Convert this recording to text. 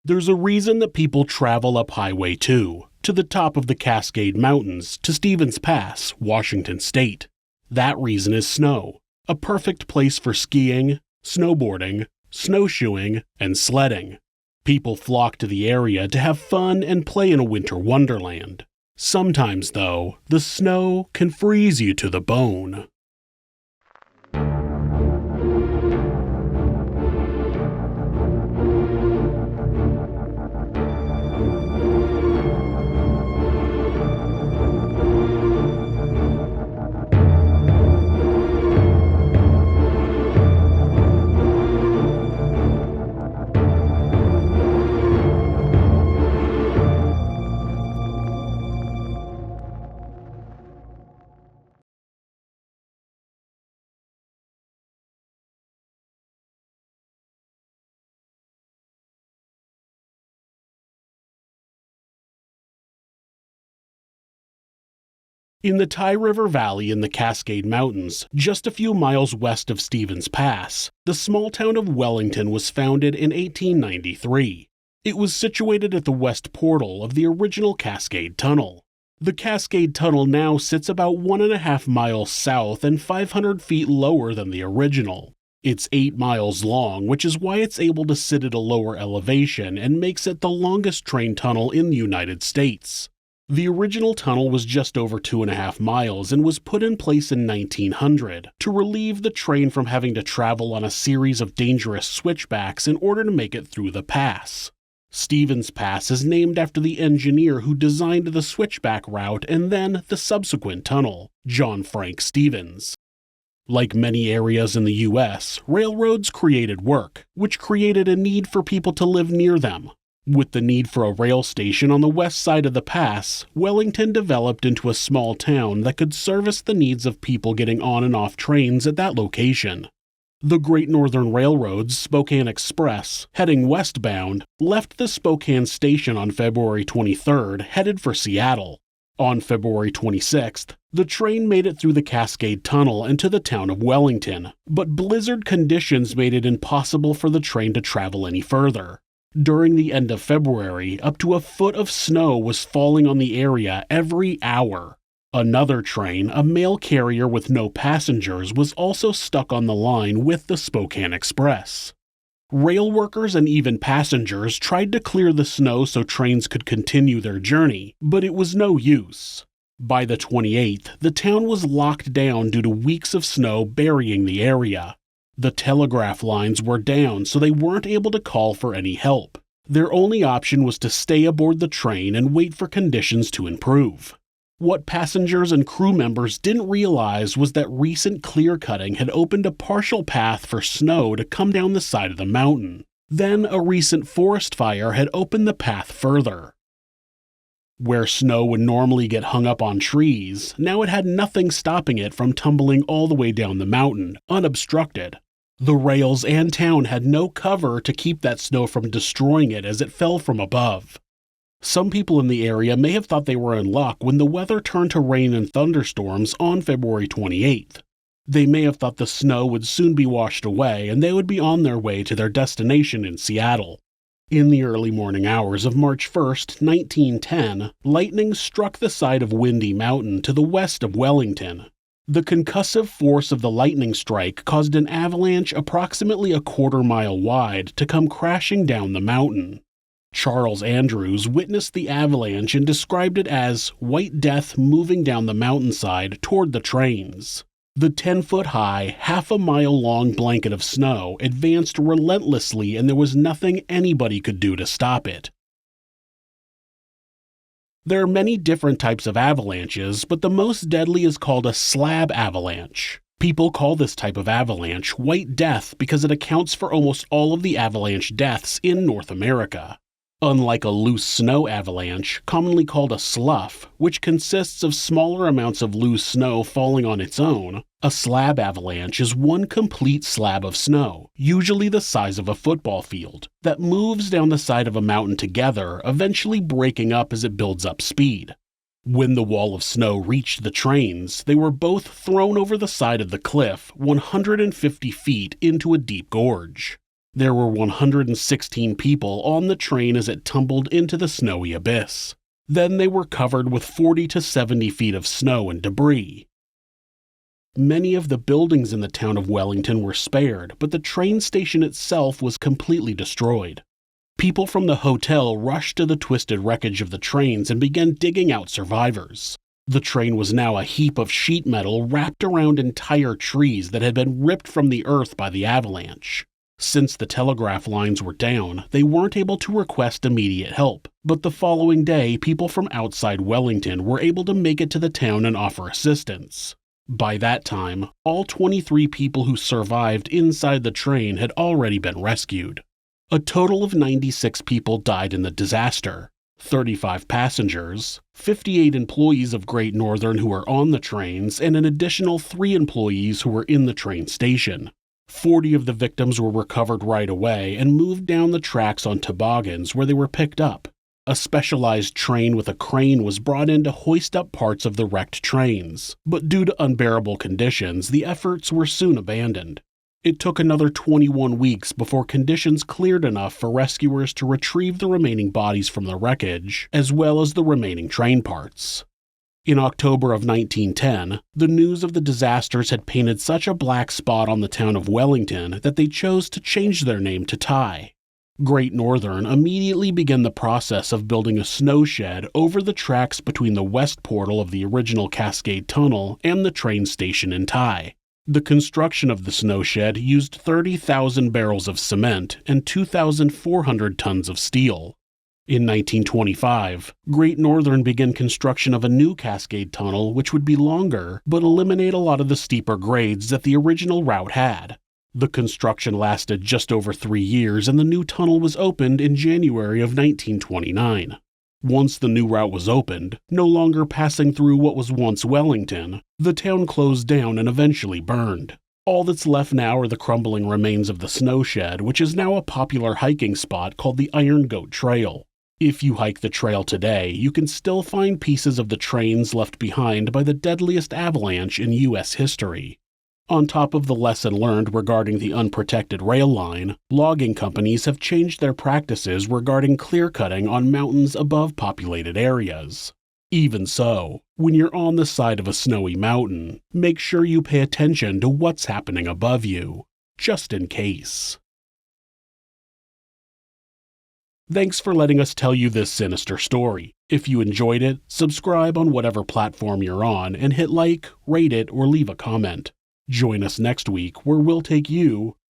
There's a reason that people travel up Highway 2, to the top of the Cascade Mountains, to Stevens Pass, Washington State. That reason is snow, a perfect place for skiing, snowboarding, snowshoeing, and sledding. People flock to the area to have fun and play in a winter wonderland. Sometimes, though, the snow can freeze you to the bone. In the Ty River Valley in the Cascade Mountains, just a few miles west of Stevens Pass, the small town of Wellington was founded in 1893. It was situated at the west portal of the original Cascade Tunnel. The Cascade Tunnel now sits about 1.5 miles south and 500 feet lower than the original. It's 8 miles long, which is why it's able to sit at a lower elevation and makes it the longest train tunnel in the United States. The original tunnel was just over 2.5 miles and was put in place in 1900 to relieve the train from having to travel on a series of dangerous switchbacks in order to make it through the pass. Stevens Pass is named after the engineer who designed the switchback route and then the subsequent tunnel, John Frank Stevens. Like many areas in the U.S., railroads created work, which created a need for people to live near them. With the need for a rail station on the west side of the pass, Wellington developed into a small town that could service the needs of people getting on and off trains at that location. The Great Northern Railroad's Spokane Express, heading westbound, left the Spokane station on February 23rd, headed for Seattle. On February 26th, the train made it through the Cascade Tunnel and to the town of Wellington, but blizzard conditions made it impossible for the train to travel any further. During the end of February, up to a foot of snow was falling on the area every hour. Another train, a mail carrier with no passengers, was also stuck on the line with the Spokane Express. Rail workers and even passengers tried to clear the snow so trains could continue their journey, but it was no use. By the 28th, the town was locked down due to weeks of snow burying the area. The telegraph lines were down, so they weren't able to call for any help. Their only option was to stay aboard the train and wait for conditions to improve. What passengers and crew members didn't realize was that recent clear-cutting had opened a partial path for snow to come down the side of the mountain. Then a recent forest fire had opened the path further. Where snow would normally get hung up on trees, now it had nothing stopping it from tumbling all the way down the mountain, unobstructed. The rails and town had no cover to keep that snow from destroying it as it fell from above. Some people in the area may have thought they were in luck when the weather turned to rain and thunderstorms on February 28th. They may have thought the snow would soon be washed away and they would be on their way to their destination in Seattle. In the early morning hours of March 1st, 1910, lightning struck the side of Windy Mountain to the west of Wellington. The concussive force of the lightning strike caused an avalanche approximately a quarter-mile wide to come crashing down the mountain. Charles Andrews witnessed the avalanche and described it as white death moving down the mountainside toward the trains. The 10-foot-high, half-a-mile-long blanket of snow advanced relentlessly and there was nothing anybody could do to stop it. There are many different types of avalanches, but the most deadly is called a slab avalanche. People call this type of avalanche White Death because it accounts for almost all of the avalanche deaths in North America. Unlike a loose snow avalanche, commonly called a slough, which consists of smaller amounts of loose snow falling on its own, a slab avalanche is one complete slab of snow, usually the size of a football field, that moves down the side of a mountain together, eventually breaking up as it builds up speed. When the wall of snow reached the trains, they were both thrown over the side of the cliff 150 feet into a deep gorge. There were 116 people on the train as it tumbled into the snowy abyss. Then they were covered with 40 to 70 feet of snow and debris. Many of the buildings in the town of Wellington were spared, but the train station itself was completely destroyed. People from the hotel rushed to the twisted wreckage of the trains and began digging out survivors. The train was now a heap of sheet metal wrapped around entire trees that had been ripped from the earth by the avalanche. Since the telegraph lines were down, they weren't able to request immediate help, but the following day people from outside Wellington were able to make it to the town and offer assistance. By that time, all 23 people who survived inside the train had already been rescued. A total of 96 people died in the disaster. 35 passengers, 58 employees of Great Northern who were on the trains, and an additional 3 employees who were in the train station. 40 of the victims were recovered right away and moved down the tracks on toboggans where they were picked up. A specialized train with a crane was brought in to hoist up parts of the wrecked trains, but due to unbearable conditions, the efforts were soon abandoned. It took another 21 weeks before conditions cleared enough for rescuers to retrieve the remaining bodies from the wreckage, as well as the remaining train parts. In October of 1910, the news of the disasters had painted such a black spot on the town of Wellington that they chose to change their name to Ty. Great Northern immediately began the process of building a snow shed over the tracks between the west portal of the original Cascade Tunnel and the train station in Ty. The construction of the snow shed used 30,000 barrels of cement and 2,400 tons of steel. In 1925, Great Northern began construction of a new Cascade Tunnel which would be longer but eliminate a lot of the steeper grades that the original route had. The construction lasted just over 3 years and the new tunnel was opened in January of 1929. Once the new route was opened, no longer passing through what was once Wellington, the town closed down and eventually burned. All that's left now are the crumbling remains of the snow shed, which is now a popular hiking spot called the Iron Goat Trail. If you hike the trail today, you can still find pieces of the trains left behind by the deadliest avalanche in U.S. history. On top of the lesson learned regarding the unprotected rail line, logging companies have changed their practices regarding clear-cutting on mountains above populated areas. Even so, when you're on the side of a snowy mountain, make sure you pay attention to what's happening above you, just in case. Thanks for letting us tell you this sinister story. If you enjoyed it, subscribe on whatever platform you're on and hit like, rate it, or leave a comment. Join us next week where we'll take you